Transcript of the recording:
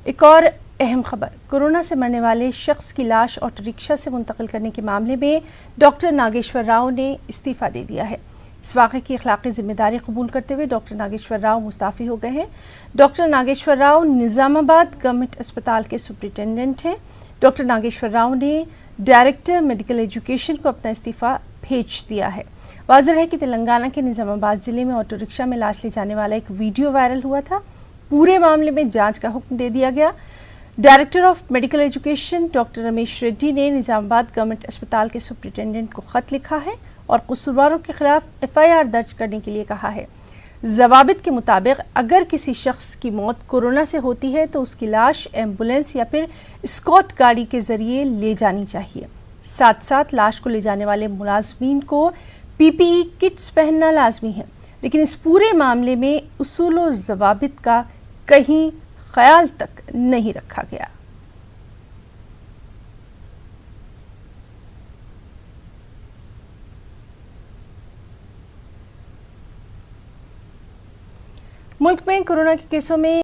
ایک اور اہم خبر، کورونا سے مرنے والے شخص کی لاش آٹو رکشا سے منتقل کرنے کے معاملے میں ڈاکٹر ناگیشور راؤ نے استعفیٰ دے دیا ہے۔ اس واقعے کی اخلاقی ذمہ داری قبول کرتے ہوئے ڈاکٹر ناگیشور راؤ مستعفی ہو گئے ہیں۔ ڈاکٹر ناگیشور راؤ نظامآباد گورنمنٹ اسپتال کے سپرنٹنڈنٹ ہیں۔ ڈاکٹر ناگیشور راؤ نے ڈائریکٹر میڈیکل ایجوکیشن کو اپنا استعفیٰ بھیج دیا ہے۔ واضح ہے کہ تلنگانہ کے نظامآباد ضلع میں آٹو رکشا میں لاش لے جانے والا ایک ویڈیو وائرل ہوا تھا۔ پورے معاملے میں جانچ کا حکم دے دیا گیا۔ Director of medical education doctor Ramesh ready نے نظامآباد گورنمنٹ اسپتال کے سپرنٹینڈنٹ کو خط لکھا ہے اور قصورواروں کے خلاف FIR درج کرنے کے لیے کہا ہے۔ ضوابط کے مطابق اگر کسی شخص کی موت کورونا سے ہوتی ہے تو اس کی لاش ایمبولینس یا پھر اسکاٹ گاڑی کے ذریعے لے جانی چاہیے۔ ساتھ ساتھ لاش کو لے جانے والے ملازمین کو PPE کٹس پہننا لازمی ہے، لیکن اس پورے معاملے میں اصول و ضوابط کا کہیں خیال تک نہیں رکھا گیا۔ ملک میں کورونا کے کیسوں میں